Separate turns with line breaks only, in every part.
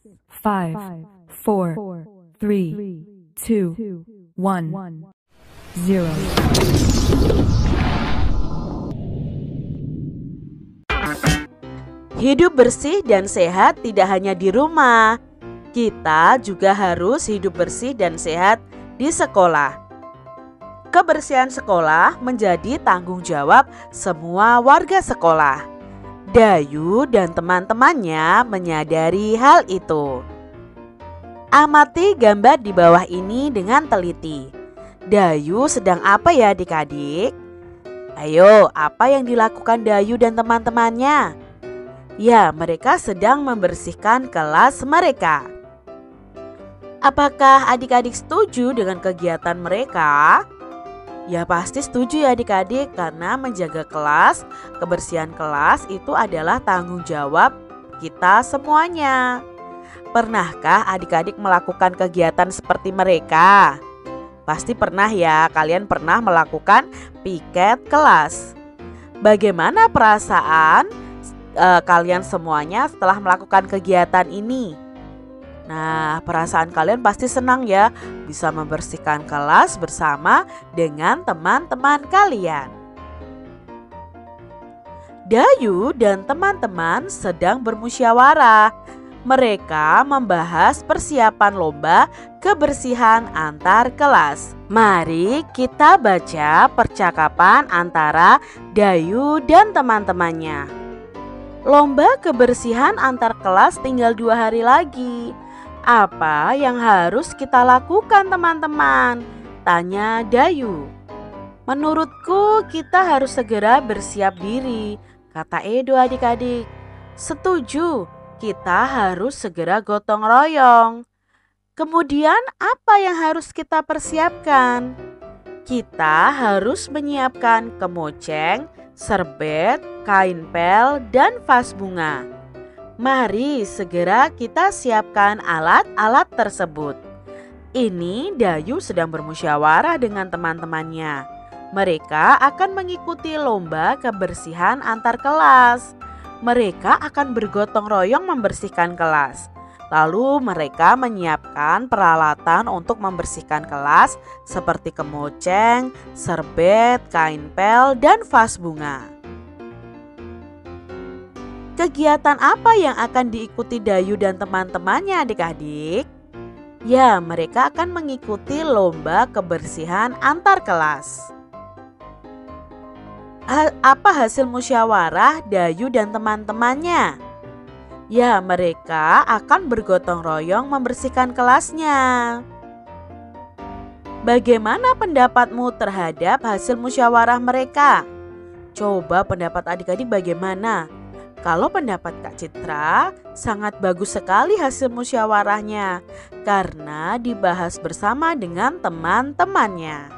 5, 4, 3, 2, 1, 0.
Hidup bersih dan sehat tidak hanya di rumah. Kita juga harus hidup bersih dan sehat di sekolah. Kebersihan sekolah menjadi tanggung jawab semua warga sekolah. Dayu dan teman-temannya menyadari hal itu. Amati gambar di bawah ini dengan teliti. Dayu sedang apa ya adik-adik? Ayo, apa yang dilakukan Dayu dan teman-temannya? Ya, mereka sedang membersihkan kelas mereka. Apakah adik-adik setuju dengan kegiatan mereka? Ya pasti setuju ya adik-adik, karena menjaga kelas, kebersihan kelas itu adalah tanggung jawab kita semuanya. Pernahkah adik-adik melakukan kegiatan seperti mereka? Pasti pernah ya, kalian pernah melakukan piket kelas. Bagaimana perasaan kalian semuanya setelah melakukan kegiatan ini? Nah, perasaan kalian pasti senang ya, bisa membersihkan kelas bersama dengan teman-teman kalian. Dayu dan teman-teman sedang bermusyawarah. Mereka membahas persiapan lomba kebersihan antar kelas. Mari kita baca percakapan antara Dayu dan teman-temannya. Lomba kebersihan antar kelas tinggal 2 hari lagi. Apa yang harus kita lakukan teman-teman? Tanya Dayu. Menurutku kita harus segera bersiap diri, kata Edo adik-adik. Setuju, kita harus segera gotong royong. Kemudian apa yang harus kita persiapkan? Kita harus menyiapkan kemoceng, serbet, kain pel, dan vas bunga. Mari segera kita siapkan alat-alat tersebut. Ini Dayu sedang bermusyawarah dengan teman-temannya. Mereka akan mengikuti lomba kebersihan antar kelas. Mereka akan bergotong royong membersihkan kelas. Lalu mereka menyiapkan peralatan untuk membersihkan kelas seperti kemoceng, serbet, kain pel, dan vas bunga. Kegiatan apa yang akan diikuti Dayu dan teman-temannya adik-adik? Ya, mereka akan mengikuti lomba kebersihan antar kelas. Apa hasil musyawarah Dayu dan teman-temannya? Ya, mereka akan bergotong royong membersihkan kelasnya. Bagaimana pendapatmu terhadap hasil musyawarah mereka? Coba pendapat adik-adik bagaimana? Kalau pendapat Kak Citra, sangat bagus sekali hasil musyawarahnya karena dibahas bersama dengan teman-temannya.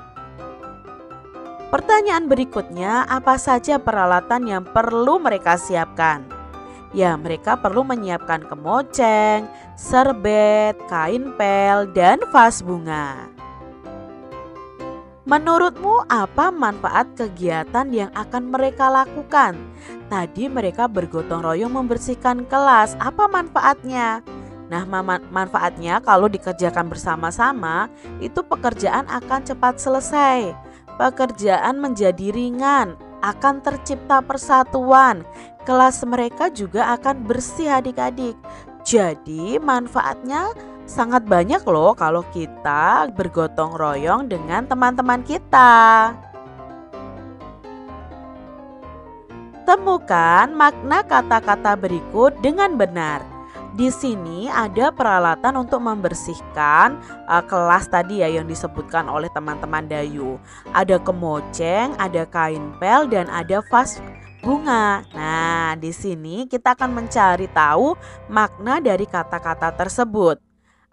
Pertanyaan berikutnya, apa saja peralatan yang perlu mereka siapkan? Ya, mereka perlu menyiapkan kemoceng, serbet, kain pel, dan vas bunga. Menurutmu apa manfaat kegiatan yang akan mereka lakukan? Tadi mereka bergotong royong membersihkan kelas. Apa manfaatnya? Nah, manfaatnya kalau dikerjakan bersama-sama, itu pekerjaan akan cepat selesai. Pekerjaan menjadi ringan, akan tercipta persatuan. Kelas mereka juga akan bersih adik-adik. Jadi manfaatnya sangat banyak loh kalau kita bergotong royong dengan teman-teman kita. Temukan makna kata-kata berikut dengan benar. Di sini ada peralatan untuk membersihkan kelas tadi ya yang disebutkan oleh teman-teman Dayu. Ada kemoceng, ada kain pel, dan ada vas bunga. Nah, di sini kita akan mencari tahu makna dari kata-kata tersebut.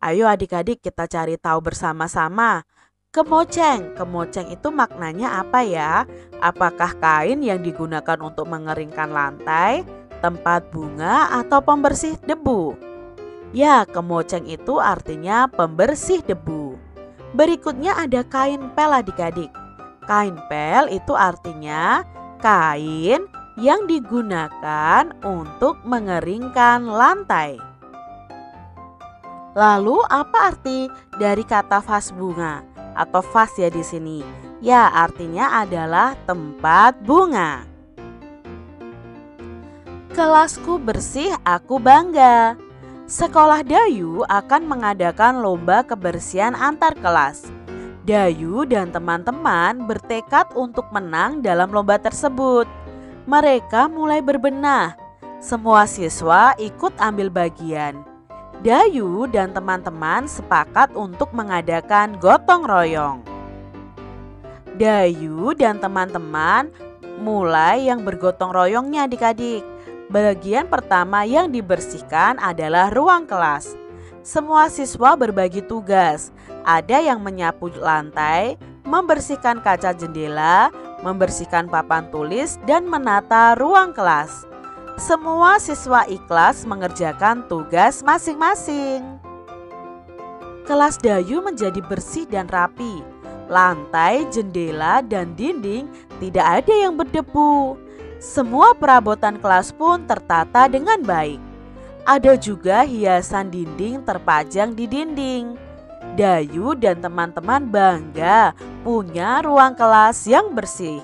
Ayo adik-adik kita cari tahu bersama-sama. Kemoceng itu maknanya apa ya? Apakah kain yang digunakan untuk mengeringkan lantai, tempat bunga, atau pembersih debu? Ya, kemoceng itu artinya pembersih debu. Berikutnya ada kain pel adik-adik. Kain pel itu artinya kain yang digunakan untuk mengeringkan lantai. Lalu apa arti dari kata vas bunga atau vas ya di sini? Ya, artinya adalah tempat bunga. Kelasku bersih, aku bangga. Sekolah Dayu akan mengadakan lomba kebersihan antar kelas. Dayu dan teman-teman bertekad untuk menang dalam lomba tersebut. Mereka mulai berbenah. Semua siswa ikut ambil bagian. Dayu dan teman-teman sepakat untuk mengadakan gotong royong. Dayu dan teman-teman mulai yang bergotong royongnya adik-adik. Bagian pertama yang dibersihkan adalah ruang kelas. Semua siswa berbagi tugas. Ada yang menyapu lantai, membersihkan kaca jendela, membersihkan papan tulis, dan menata ruang kelas. Semua siswa ikhlas mengerjakan tugas masing-masing. Kelas Dayu menjadi bersih dan rapi. Lantai, jendela, dan dinding tidak ada yang berdebu. Semua perabotan kelas pun tertata dengan baik. Ada juga hiasan dinding terpajang di dinding. Dayu dan teman-teman bangga punya ruang kelas yang bersih.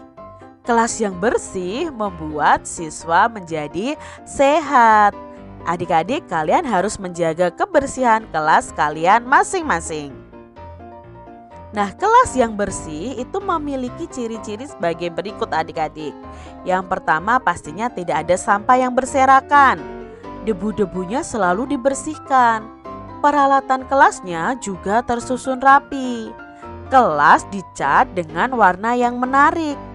Kelas yang bersih membuat siswa menjadi sehat. Adik-adik, kalian harus menjaga kebersihan kelas kalian masing-masing. Nah, kelas yang bersih itu memiliki ciri-ciri sebagai berikut adik-adik. Yang pertama pastinya tidak ada sampah yang berserakan. Debu-debunya selalu dibersihkan. Peralatan kelasnya juga tersusun rapi. Kelas dicat dengan warna yang menarik.